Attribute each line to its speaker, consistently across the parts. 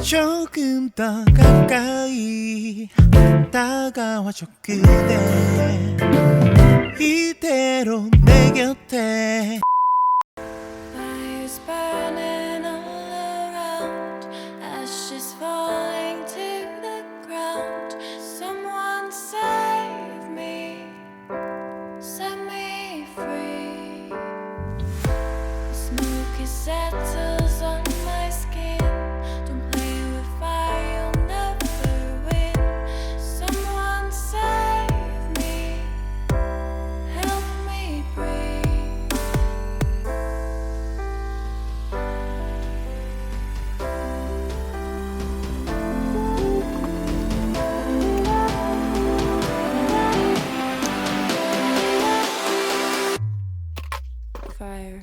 Speaker 1: 조금 더 가까이 다가와줘 그대 이대로 내 곁에
Speaker 2: Fires burning all around, ashes falling to the ground. Someone save me, set me free. The smoke settles on my skin. Don't play with fire, you'll never win. Someone save me, help me breathe. Fire.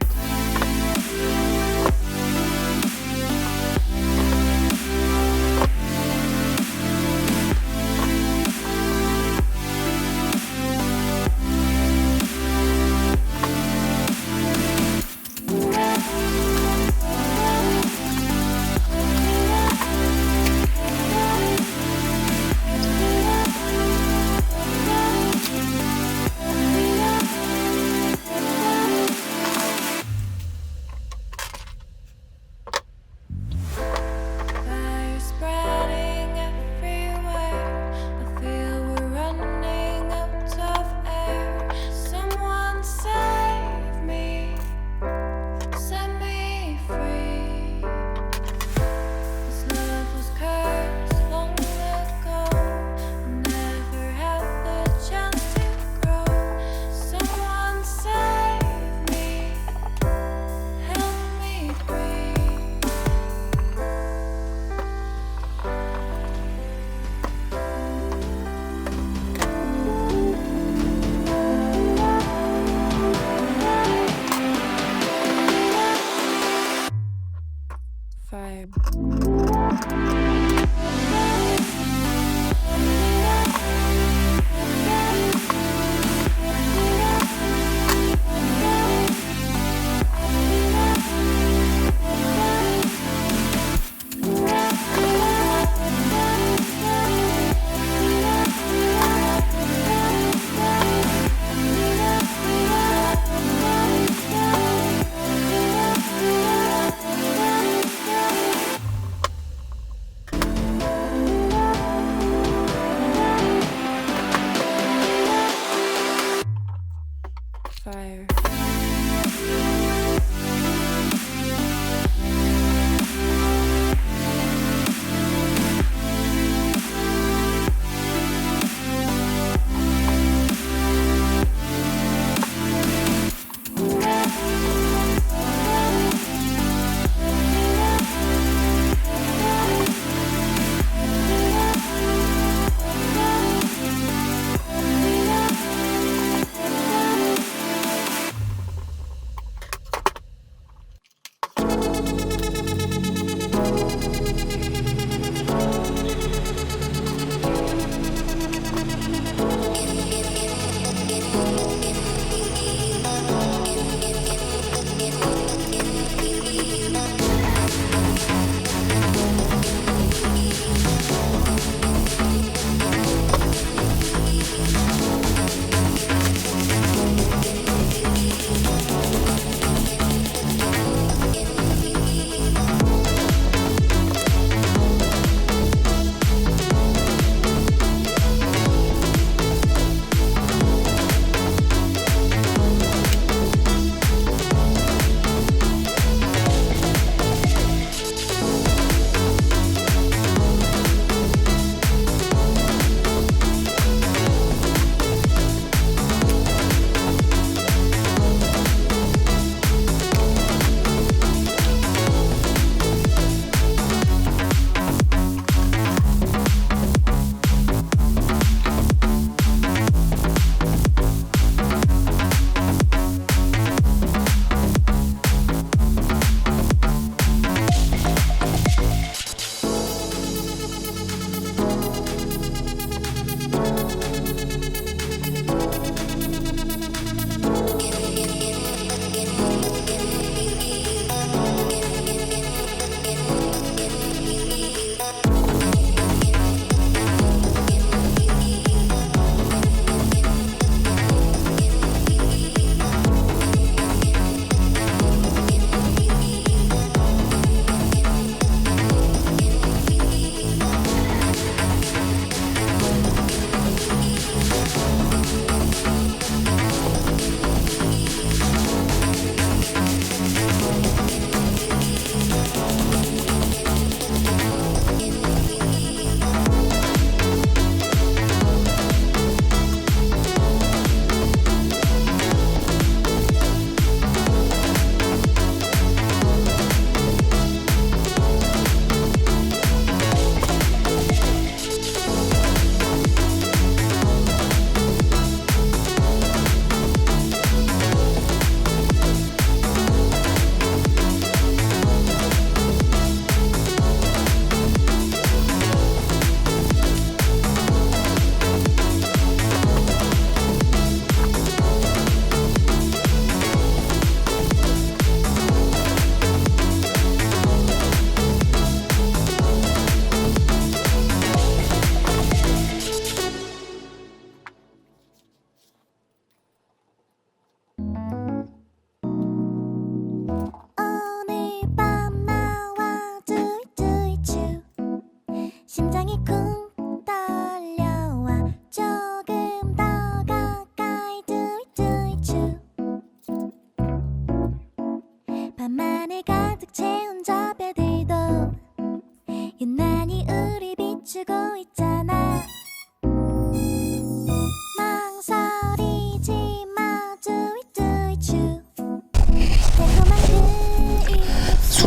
Speaker 2: Fire spreading everywhere. I feel we're running out of air. Someone save me, set me free. This love was cursed long ago. Never had the chance to grow. Someone save me, help me breathe. Fire.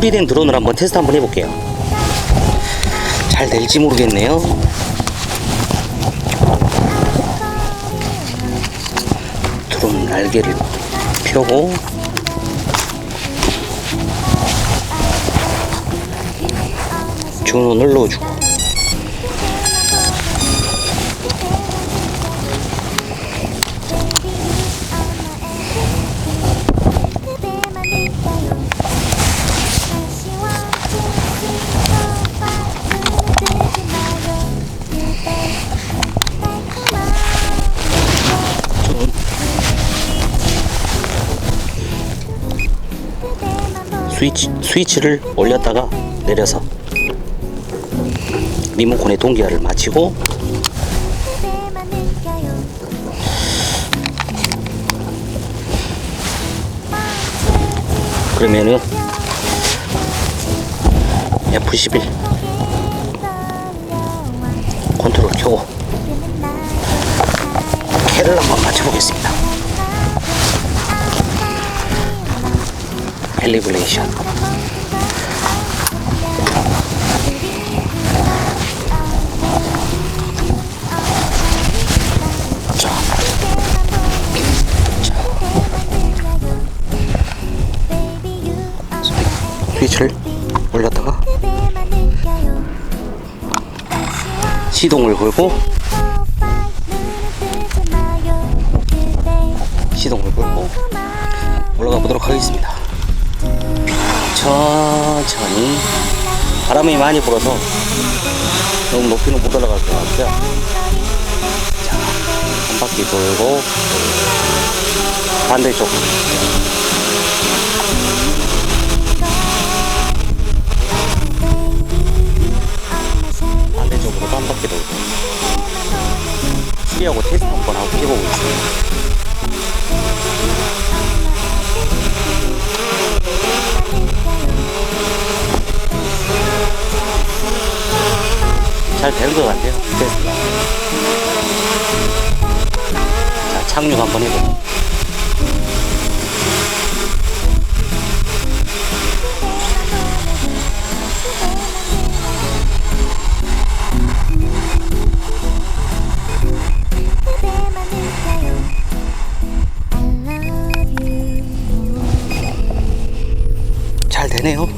Speaker 3: 수리된 드론을 한번 테스트 한번 해볼게요. 잘 될지 모르겠네요. 드론 날개를 펴고 전원을 넣어주고 스위치를 올렸다가 내려서 리모컨의 동기화를 마치고 그러면은 F11 컨트롤 켜고 캐를 한번 맞춰보겠습니다. 캘리브레이션. 스위치를 올렸다가 시동을 걸고 올라가 보도록 하겠습니다. 천천히. 바람이 많이 불어서 너무 높이는 못 올라갈 것 같고요. 자, 한 바퀴 돌고 반대쪽 반대쪽으로도 한 바퀴 돌고 수리하고 테스트 한번 하고 해보고 있습니다. 잘 되는 것 같아요. 테스트가. 자, 착륙 한번 해보고. 잘 되네요.